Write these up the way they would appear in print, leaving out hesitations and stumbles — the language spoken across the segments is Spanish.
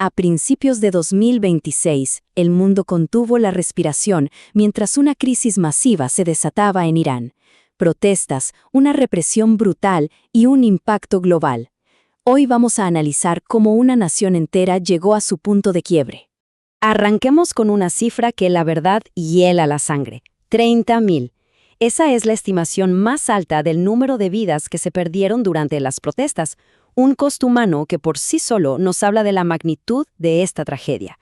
A principios de 2026, el mundo contuvo la respiración mientras una crisis masiva se desataba en Irán. Protestas, una represión brutal y un impacto global. Hoy vamos a analizar cómo una nación entera llegó a su punto de quiebre. Arranquemos con una cifra que la verdad hiela la sangre: 30.000. Esa es la estimación más alta del número de vidas que se perdieron durante las protestas, un costo humano que por sí solo nos habla de la magnitud de esta tragedia.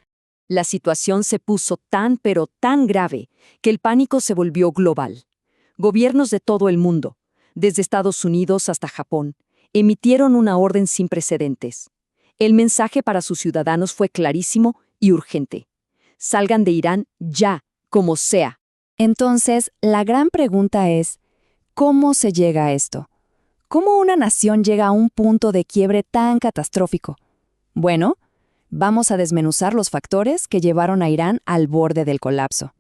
La situación se puso tan pero tan grave que el pánico se volvió global. Gobiernos de todo el mundo, desde Estados Unidos hasta Japón, emitieron una orden sin precedentes. El mensaje para sus ciudadanos fue clarísimo y urgente: salgan de Irán ya, como sea. Entonces, la gran pregunta es, ¿cómo se llega a esto? ¿Cómo una nación llega a un punto de quiebre tan catastrófico? Bueno, vamos a desmenuzar los factores que llevaron a Irán al borde del colapso.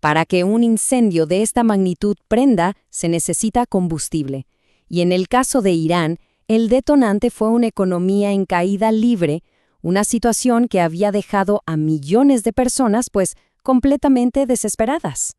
Para que un incendio de esta magnitud prenda, se necesita combustible. Y en el caso de Irán, el detonante fue una economía en caída libre, una situación que había dejado a millones de personas, completamente desesperadas.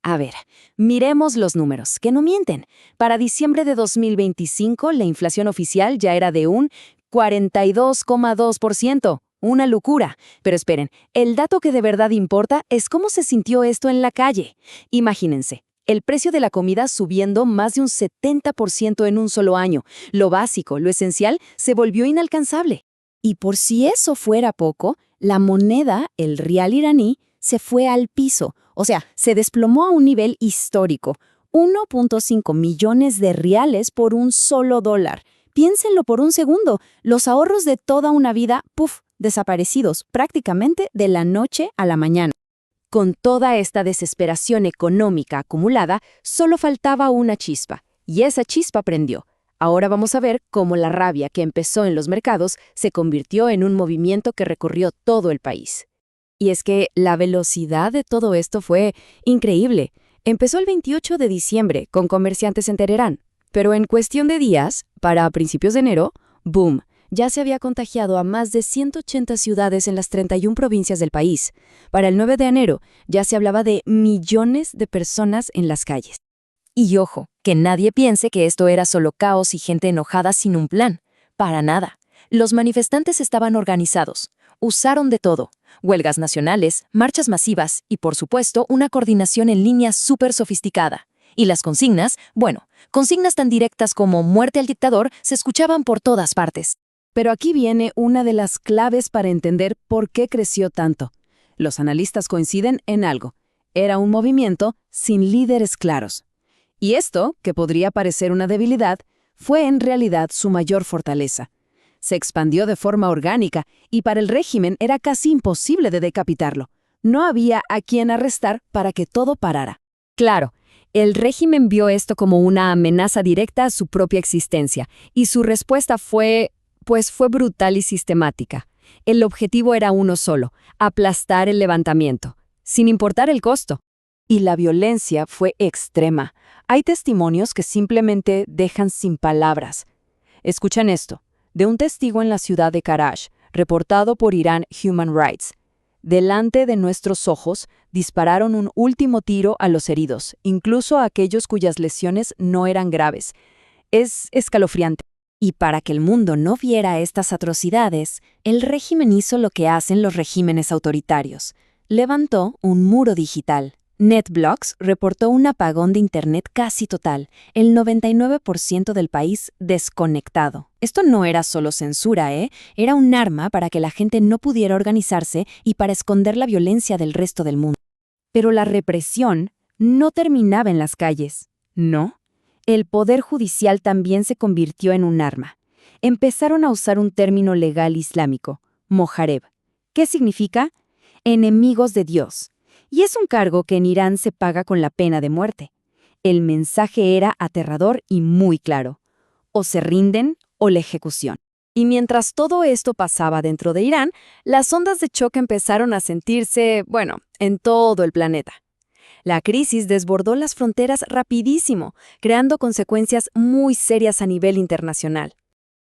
A ver, miremos los números, que no mienten. Para diciembre de 2025, la inflación oficial ya era de un 42,2%. Una locura. Pero esperen, el dato que de verdad importa es cómo se sintió esto en la calle. Imagínense, el precio de la comida subiendo más de un 70% en un solo año. Lo básico, lo esencial, se volvió inalcanzable. Y por si eso fuera poco, la moneda, el rial iraní, se fue al piso. O sea, se desplomó a un nivel histórico. 1.5 millones de riales por un solo dólar. Piénsenlo por un segundo. Los ahorros de toda una vida, desaparecidos prácticamente de la noche a la mañana. Con toda esta desesperación económica acumulada, solo faltaba una chispa. Y esa chispa prendió. Ahora vamos a ver cómo la rabia que empezó en los mercados se convirtió en un movimiento que recorrió todo el país. Y es que la velocidad de todo esto fue increíble. Empezó el 28 de diciembre con comerciantes en Teherán, pero en cuestión de días, para principios de enero, ¡boom!, ya se había contagiado a más de 180 ciudades en las 31 provincias del país. Para el 9 de enero ya se hablaba de millones de personas en las calles. Y ojo, que nadie piense que esto era solo caos y gente enojada sin un plan. Para nada. Los manifestantes estaban organizados. Usaron de todo: huelgas nacionales, marchas masivas y, por supuesto, una coordinación en línea súper sofisticada. Y las consignas, consignas tan directas como muerte al dictador, se escuchaban por todas partes. Pero aquí viene una de las claves para entender por qué creció tanto. Los analistas coinciden en algo: era un movimiento sin líderes claros. Y esto, que podría parecer una debilidad, fue en realidad su mayor fortaleza. Se expandió de forma orgánica y para el régimen era casi imposible de decapitarlo. No había a quien arrestar para que todo parara. Claro, el régimen vio esto como una amenaza directa a su propia existencia, y su respuesta fue brutal y sistemática. El objetivo era uno solo: aplastar el levantamiento, sin importar el costo. Y la violencia fue extrema. Hay testimonios que simplemente dejan sin palabras. Escuchen esto, de un testigo en la ciudad de Karaj, reportado por Iran Human Rights. Delante de nuestros ojos, dispararon un último tiro a los heridos, incluso a aquellos cuyas lesiones no eran graves. Es escalofriante. Y para que el mundo no viera estas atrocidades, el régimen hizo lo que hacen los regímenes autoritarios: levantó un muro digital. NetBlocks reportó un apagón de Internet casi total, el 99% del país desconectado. Esto no era solo censura, era un arma para que la gente no pudiera organizarse y para esconder la violencia del resto del mundo. Pero la represión no terminaba en las calles, ¿no? El poder judicial también se convirtió en un arma. Empezaron a usar un término legal islámico: mojareb. ¿Qué significa? Enemigos de Dios. Y es un cargo que en Irán se paga con la pena de muerte. El mensaje era aterrador y muy claro: o se rinden o la ejecución. Y mientras todo esto pasaba dentro de Irán, las ondas de choque empezaron a sentirse, en todo el planeta. La crisis desbordó las fronteras rapidísimo, creando consecuencias muy serias a nivel internacional.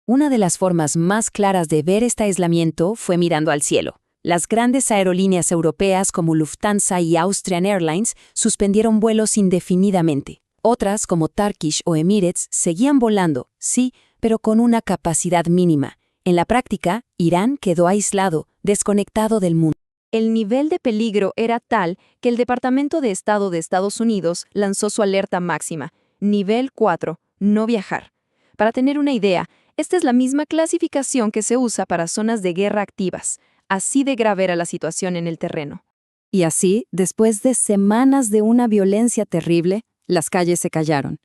Una de las formas más claras de ver este aislamiento fue mirando al cielo. Las grandes aerolíneas europeas como Lufthansa y Austrian Airlines suspendieron vuelos indefinidamente. Otras, como Turkish o Emirates, seguían volando, sí, pero con una capacidad mínima. En la práctica, Irán quedó aislado, desconectado del mundo. El nivel de peligro era tal que el Departamento de Estado de Estados Unidos lanzó su alerta máxima, nivel 4, no viajar. Para tener una idea, esta es la misma clasificación que se usa para zonas de guerra activas. Así de grave era la situación en el terreno. Y así, después de semanas de una violencia terrible, las calles se callaron.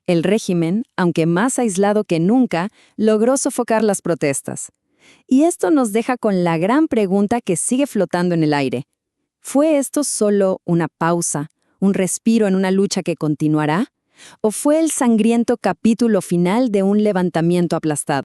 El régimen, aunque más aislado que nunca, logró sofocar las protestas. Y esto nos deja con la gran pregunta que sigue flotando en el aire. ¿Fue esto solo una pausa, un respiro en una lucha que continuará? ¿O fue el sangriento capítulo final de un levantamiento aplastado?